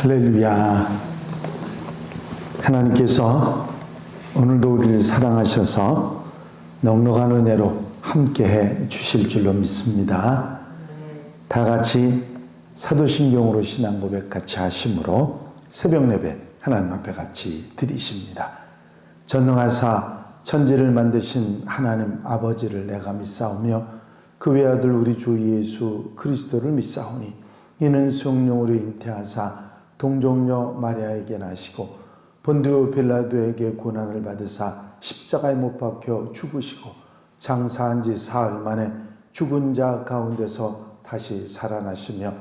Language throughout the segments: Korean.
할렐루야. 하나님께서 오늘도 우리를 사랑하셔서 넉넉한 은혜로 함께해 주실 줄로 믿습니다. 다 같이 사도신경으로 신앙 고백 같이 하심으로 새벽 예배 하나님 앞에 같이 드리십니다. 전능하사 천지를 만드신 하나님 아버지를 내가 믿사오며 그 외아들 우리 주 예수 그리스도를 믿사오니 이는 성령으로 잉태하사 동정녀 마리아에게 나시고 본디오 빌라도에게 고난을 받으사 십자가에 못 박혀 죽으시고 장사한 지 사흘 만에 죽은 자 가운데서 다시 살아나시며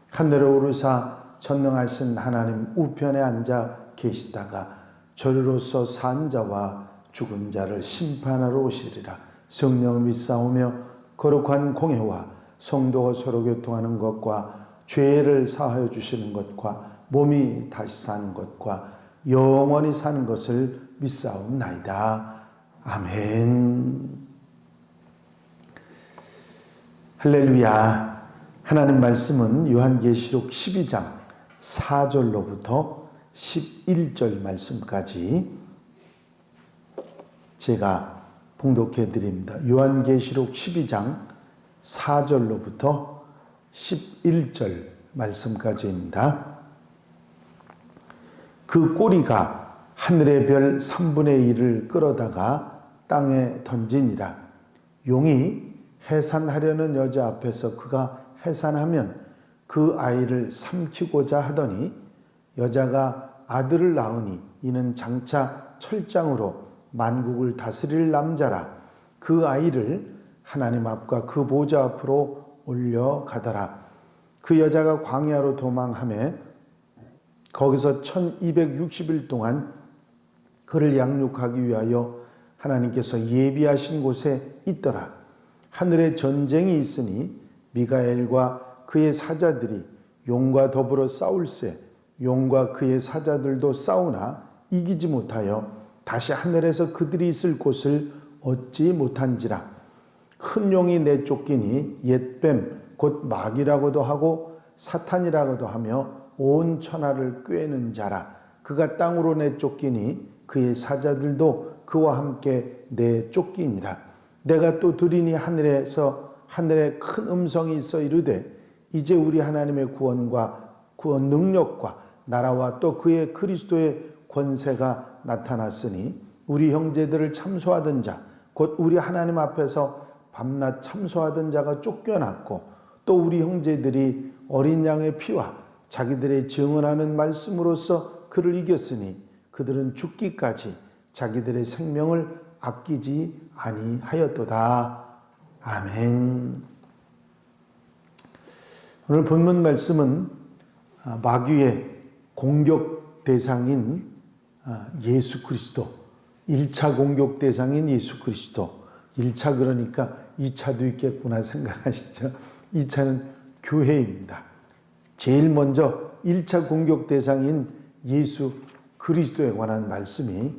하늘에 오르사 전능하신 하나님 우편에 앉아 계시다가 저리로서 산 자와 죽은 자를 심판하러 오시리라. 성령을 믿사오며 거룩한 공회와 성도가 서로 교통하는 것과 죄를 사하여 주시는 것과 몸이 다시 사는 것과 영원히 사는 것을 믿사옵나이다. 아멘. 할렐루야. 하나님 말씀은 요한계시록 12장 4절로부터 11절 말씀까지 제가 봉독해 드립니다. 요한계시록 12장 4절로부터 11절 말씀까지입니다. 그 꼬리가 하늘의 별 3분의 1을 끌어다가 땅에 던지니라. 용이 해산하려는 여자 앞에서 그가 해산하면 그 아이를 삼키고자 하더니 여자가 아들을 낳으니 이는 장차 철장으로 만국을 다스릴 남자라. 그 아이를 하나님 앞과 그 보좌 앞으로 올려가더라. 그 여자가 광야로 도망하며 거기서 1260일 동안 그를 양육하기 위하여 하나님께서 예비하신 곳에 있더라. 하늘에 전쟁이 있으니 미가엘과 그의 사자들이 용과 더불어 싸울세 용과 그의 사자들도 싸우나 이기지 못하여 다시 하늘에서 그들이 있을 곳을 얻지 못한지라. 큰 용이 내쫓기니 옛뱀 곧 마귀라고도 하고 사탄이라고도 하며 온 천하를 꿰는 자라. 그가 땅으로 내쫓기니 그의 사자들도 그와 함께 내쫓기니라. 내가 또 들으니 하늘에 큰 음성이 있어 이르되 이제 우리 하나님의 구원과 구원 능력과 나라와 또 그의 그리스도의 권세가 나타났으니 우리 형제들을 참소하던 자 곧 우리 하나님 앞에서 밤낮 참소하던 자가 쫓겨났고 또 우리 형제들이 어린 양의 피와 자기들의 증언하는 말씀으로써 그를 이겼으니 그들은 죽기까지 자기들의 생명을 아끼지 아니하였도다. 아멘. 오늘 본문 말씀은 마귀의 공격 대상인 예수 그리스도, 1차 공격 대상인 예수 그리스도, 1차 그러니까 2차도 있겠구나 생각하시죠? 2차는 교회입니다. 제일 먼저 1차 공격 대상인 예수 그리스도에 관한 말씀이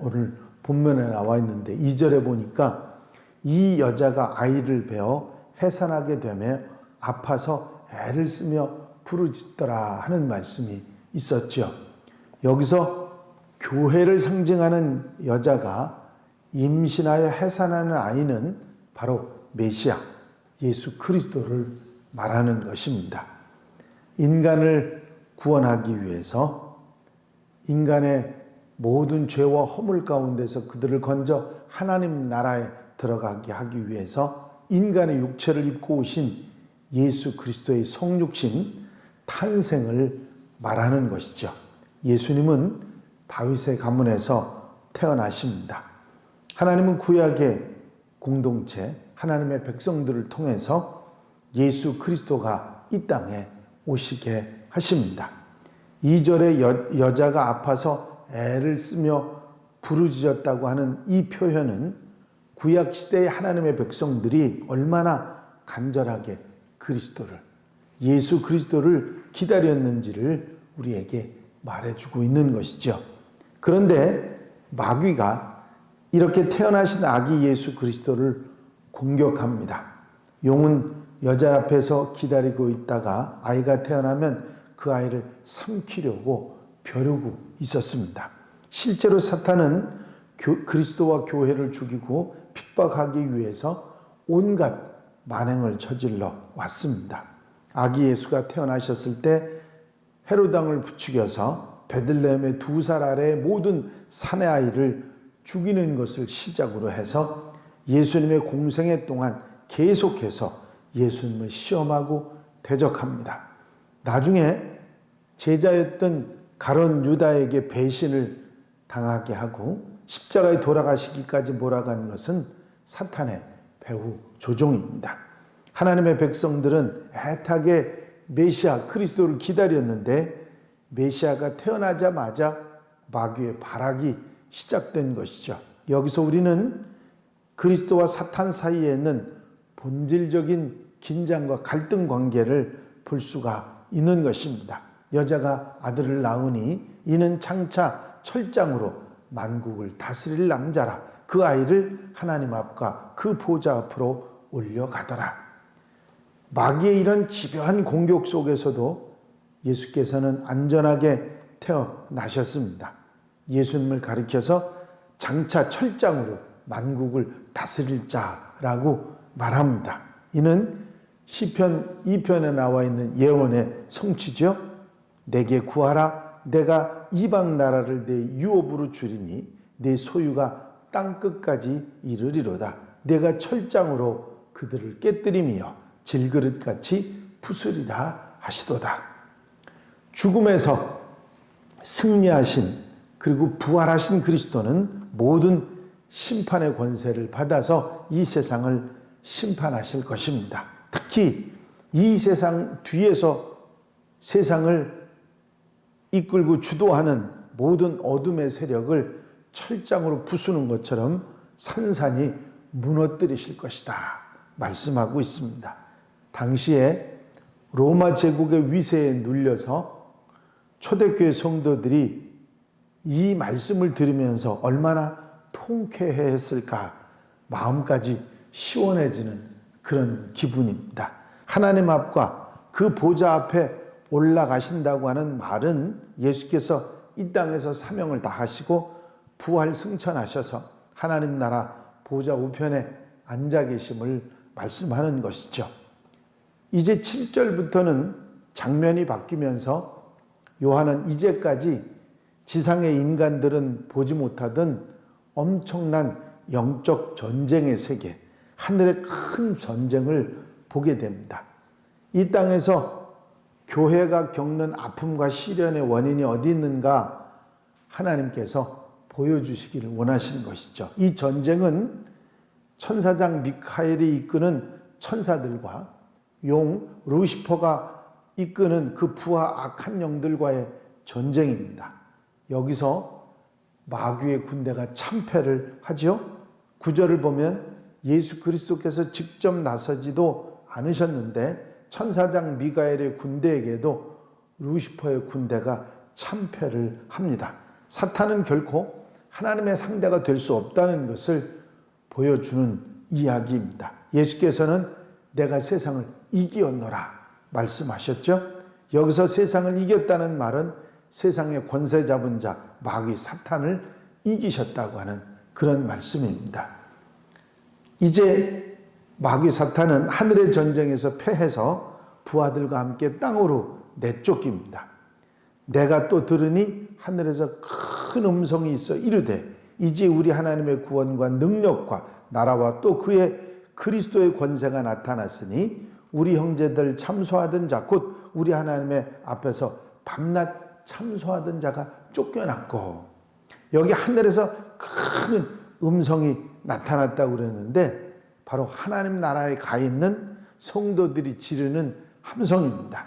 오늘 본문에 나와 있는데 2절에 보니까 이 여자가 아이를 베어 해산하게 되며 아파서 애를 쓰며 부르짖더라 하는 말씀이 있었죠. 여기서 교회를 상징하는 여자가 임신하여 해산하는 아이는 바로 메시아 예수 그리스도를 말하는 것입니다. 인간을 구원하기 위해서 인간의 모든 죄와 허물 가운데서 그들을 건져 하나님 나라에 들어가게 하기 위해서 인간의 육체를 입고 오신 예수 그리스도의 성육신 탄생을 말하는 것이죠. 예수님은 다윗의 가문에서 태어나십니다. 하나님은 구약의 공동체 하나님의 백성들을 통해서 예수 그리스도가 이 땅에 오시게 하십니다. 2절에 여자가 아파서 애를 쓰며 부르짖었다고 하는 이 표현은 구약시대의 하나님의 백성들이 얼마나 간절하게 그리스도를 예수 그리스도를 기다렸는지를 우리에게 말해주고 있는 것이죠. 그런데 마귀가 이렇게 태어나신 아기 예수 그리스도를 공격합니다. 용은 여자 앞에서 기다리고 있다가 아이가 태어나면 그 아이를 삼키려고 벼르고 있었습니다. 실제로 사탄은 그리스도와 교회를 죽이고 핍박하기 위해서 온갖 만행을 저질러 왔습니다. 아기 예수가 태어나셨을 때 헤롯 왕을 부추겨서 베들레헴의 2살 아래의 모든 사내 아이를 죽이는 것을 시작으로 해서 예수님의 공생애 동안 계속해서 예수님을 시험하고 대적합니다. 나중에 제자였던 가룟 유다에게 배신을 당하게 하고 십자가에 돌아가시기까지 몰아간 것은 사탄의 배후 조종입니다. 하나님의 백성들은 애타게 메시아 그리스도를 기다렸는데 메시아가 태어나자마자 마귀의 발악이 시작된 것이죠. 여기서 우리는 그리스도와 사탄 사이에 있는 본질적인 긴장과 갈등 관계를 볼 수가 있는 것입니다. 여자가 아들을 낳으니 이는 장차 철장으로 만국을 다스릴 남자라. 그 아이를 하나님 앞과 그 보좌 앞으로 올려가더라. 마귀의 이런 집요한 공격 속에서도 예수께서는 안전하게 태어나셨습니다. 예수님을 가리켜서 장차 철장으로 만국을 다스릴 자라고 말합니다. 이는 시편 2편에 나와 있는 예언의 성취죠. 내게 구하라. 내가 이방 나라를 내 유업으로 주리니 내 소유가 땅 끝까지 이르리로다. 내가 철장으로 그들을 깨뜨리며 질그릇같이 부수리라 하시도다. 죽음에서 승리하신 그리고 부활하신 그리스도는 모든 심판의 권세를 받아서 이 세상을 심판하실 것입니다. 특히 이 세상 뒤에서 세상을 이끌고 주도하는 모든 어둠의 세력을 철장으로 부수는 것처럼 산산이 무너뜨리실 것이다 말씀하고 있습니다. 당시에 로마 제국의 위세에 눌려서 초대교회 성도들이 이 말씀을 들으면서 얼마나 통쾌했을까, 마음까지 시원해지는 그런 기분입니다. 하나님 앞과 그 보좌 앞에 올라가신다고 하는 말은 예수께서 이 땅에서 사명을 다하시고 부활 승천하셔서 하나님 나라 보좌 우편에 앉아 계심을 말씀하는 것이죠. 이제 7절부터는 장면이 바뀌면서 요한은 이제까지 지상의 인간들은 보지 못하던 엄청난 영적 전쟁의 세계, 하늘의 큰 전쟁을 보게 됩니다. 이 땅에서 교회가 겪는 아픔과 시련의 원인이 어디 있는가 하나님께서 보여주시기를 원하시는 것이죠. 이 전쟁은 천사장 미카엘이 이끄는 천사들과 용 루시퍼가 이끄는 그 부하 악한 영들과의 전쟁입니다. 여기서 마귀의 군대가 참패를 하죠. 9절을 보면 예수 그리스도께서 직접 나서지도 않으셨는데 천사장 미가엘의 군대에게도 루시퍼의 군대가 참패를 합니다. 사탄은 결코 하나님의 상대가 될 수 없다는 것을 보여주는 이야기입니다. 예수께서는 내가 세상을 이기었노라 말씀하셨죠. 여기서 세상을 이겼다는 말은 세상의 권세 잡은 자 마귀 사탄을 이기셨다고 하는 그런 말씀입니다. 이제 마귀 사탄은 하늘의 전쟁에서 패해서 부하들과 함께 땅으로 내쫓깁니다. 내가 또 들으니 하늘에서 큰 음성이 있어 이르되 이제 우리 하나님의 구원과 능력과 나라와 또 그의 그리스도의 권세가 나타났으니 우리 형제들 참소하던 자 곧 우리 하나님의 앞에서 밤낮 참소하던 자가 쫓겨났고, 여기 하늘에서 큰 음성이 나타났다고 그랬는데 바로 하나님 나라에 가 있는 성도들이 지르는 함성입니다.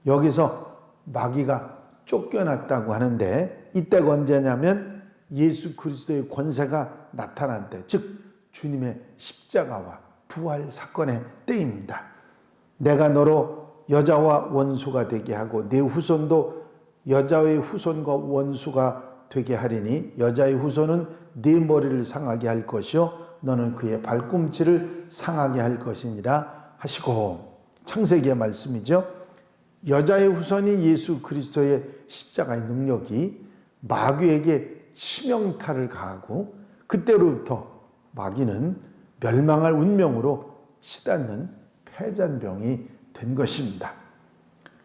여기서 마귀가 쫓겨났다고 하는데 이때가 언제냐면 예수 그리스도의 권세가 나타난 때, 즉 주님의 십자가와 부활 사건의 때입니다. 내가 너로 여자와 원수가 되게 하고 내 후손도 여자의 후손과 원수가 되게 하리니 여자의 후손은 네 머리를 상하게 할 것이요 너는 그의 발꿈치를 상하게 할 것이니라 하시고, 창세기의 말씀이죠. 여자의 후손인 예수 그리스도의 십자가의 능력이 마귀에게 치명타를 가하고 그때로부터 마귀는 멸망할 운명으로 치닫는 패잔병이 된 것입니다.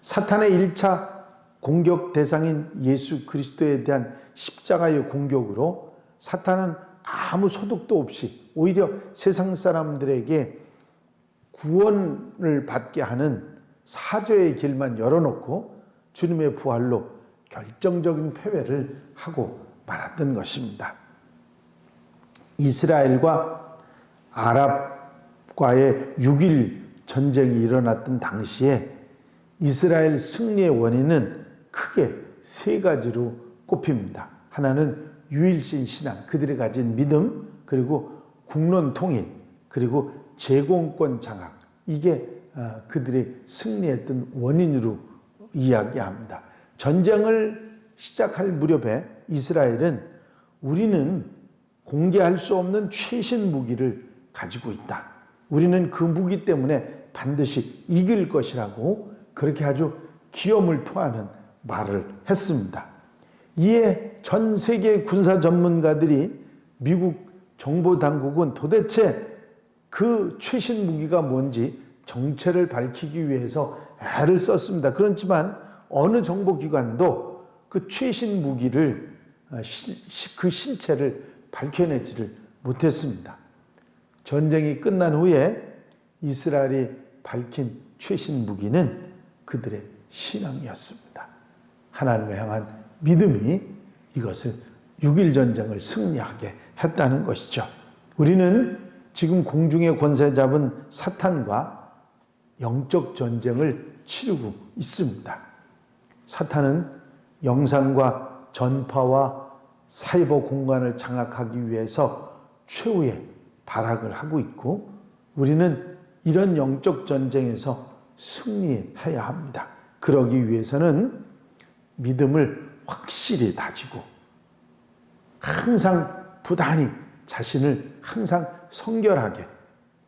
사탄의 1차 공격 대상인 예수 그리스도에 대한 십자가의 공격으로 사탄은 아무 소득도 없이 오히려 세상 사람들에게 구원을 받게 하는 사죄의 길만 열어놓고 주님의 부활로 결정적인 패배를 하고 말았던 것입니다. 이스라엘과 아랍과의 6.1 전쟁이 일어났던 당시에 이스라엘 승리의 원인은 크게 세 가지로 꼽힙니다. 하나는 유일신 신앙, 그들이 가진 믿음, 그리고 국론 통일, 그리고 제공권 장악. 이게 그들이 승리했던 원인으로 이야기합니다. 전쟁을 시작할 무렵에 이스라엘은 우리는 공개할 수 없는 최신 무기를 가지고 있다. 우리는 그 무기 때문에 반드시 이길 것이라고 그렇게 아주 기염을 토하는 말을 했습니다. 이에 전 세계 군사 전문가들이 미국 정보당국은 도대체 그 최신 무기가 뭔지 정체를 밝히기 위해서 애를 썼습니다. 그렇지만 어느 정보기관도 그 최신 무기를 그 신체를 밝혀내지를 못했습니다. 전쟁이 끝난 후에 이스라엘이 밝힌 최신 무기는 그들의 신앙이었습니다. 하나님을 향한 믿음이 이것을 6.1 전쟁을 승리하게 했다는 것이죠. 우리는 지금 공중의 권세 잡은 사탄과 영적 전쟁을 치르고 있습니다. 사탄은 영상과 전파와 사이버 공간을 장악하기 위해서 최후의 발악을 하고 있고 우리는 이런 영적 전쟁에서 승리해야 합니다. 그러기 위해서는 믿음을 확실히 다지고 항상 부단히 자신을 항상 성결하게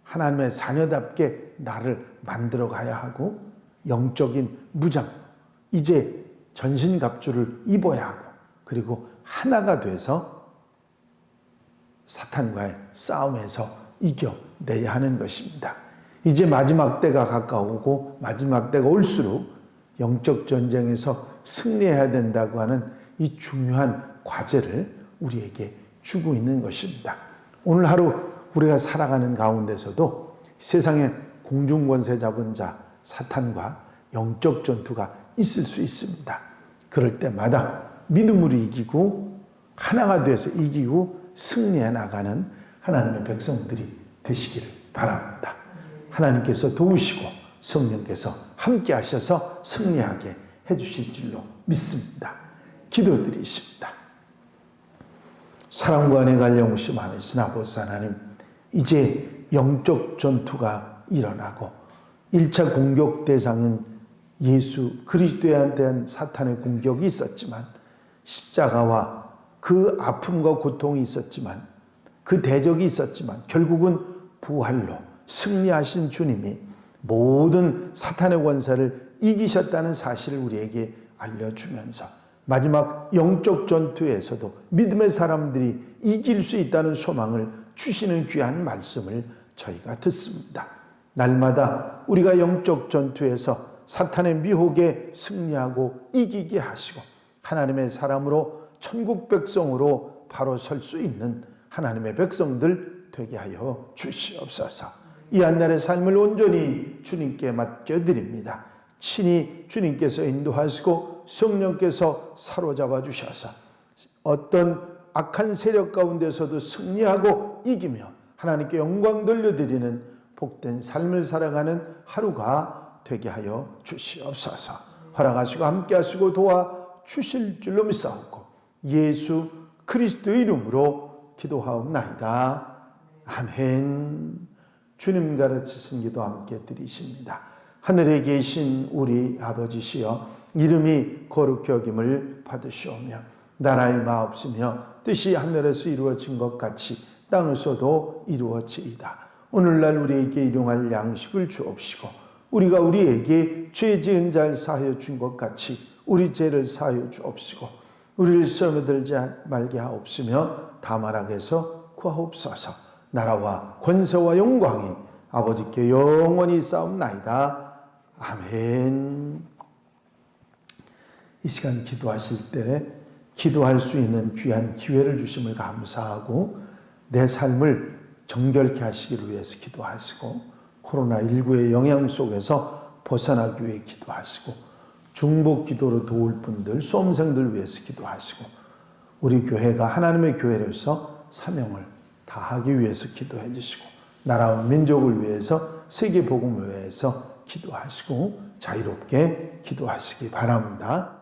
하나님의 자녀답게 나를 만들어 가야 하고 영적인 무장, 이제 전신갑주를 입어야 하고 그리고 하나가 돼서 사탄과의 싸움에서 이겨내야 하는 것입니다. 이제 마지막 때가 가까우고 마지막 때가 올수록 영적 전쟁에서 승리해야 된다고 하는 이 중요한 과제를 우리에게 주고 있는 것입니다. 오늘 하루 우리가 살아가는 가운데서도 세상에 공중권세 잡은 자 사탄과 영적 전투가 있을 수 있습니다. 그럴 때마다 믿음으로 이기고 하나가 돼서 이기고 승리해 나가는 하나님의 백성들이 되시기를 바랍니다. 하나님께서 도우시고 성령께서 함께 하셔서 승리하게 해주실 줄로 믿습니다. 기도드리십니다. 사랑과 은혜가 영원히 많으신 아버지 하나님, 이제 영적 전투가 일어나고 1차 공격 대상인 예수 그리스도에 대한 사탄의 공격이 있었지만 십자가와 그 아픔과 고통이 있었지만 그 대적이 있었지만 결국은 부활로 승리하신 주님이 모든 사탄의 권세를 이기셨다는 사실을 우리에게 알려주면서 마지막 영적 전투에서도 믿음의 사람들이 이길 수 있다는 소망을 주시는 귀한 말씀을 저희가 듣습니다. 날마다 우리가 영적 전투에서 사탄의 미혹에 승리하고 이기게 하시고 하나님의 사람으로 천국 백성으로 바로 설 수 있는 하나님의 백성들 되게 하여 주시옵소서. 이 한날의 삶을 온전히 주님께 맡겨드립니다. 친히 주님께서 인도하시고 성령께서 사로잡아 주셔서 어떤 악한 세력 가운데서도 승리하고 이기며 하나님께 영광 돌려드리는 복된 삶을 살아가는 하루가 되게 하여 주시옵소서. 허락하시고 함께하시고 도와주실 줄로 믿사옵고 예수 그리스도의 이름으로 기도하옵나이다. 아멘. 주님 가르치신 기도 함께 드리십니다. 하늘에 계신 우리 아버지시여, 이름이 거룩히 여김을 받으시오며 나라의 마옵시며 뜻이 하늘에서 이루어진 것 같이 땅에서도 이루어지이다. 오늘날 우리에게 일용할 양식을 주옵시고 우리가 우리에게 죄 지은 자를 사하여 준 것 같이 우리 죄를 사하여 주옵시고 우리를 시험에 들지 말게 하옵시며 다만 악에서 구하옵소서. 나라와 권세와 영광이 아버지께 영원히 싸움나이다. 아멘. 이 시간 기도하실 때 기도할 수 있는 귀한 기회를 주심을 감사하고 내 삶을 정결케 하시기를 위해서 기도하시고 코로나19의 영향 속에서 벗어나기 위해 기도하시고 중복 기도로 도울 분들, 수험생들 위해서 기도하시고 우리 교회가 하나님의 교회로서 사명을 다하기 위해서 기도해 주시고 나라와 민족을 위해서 세계 복음을 위해서 기도하시고 자유롭게 기도하시기 바랍니다.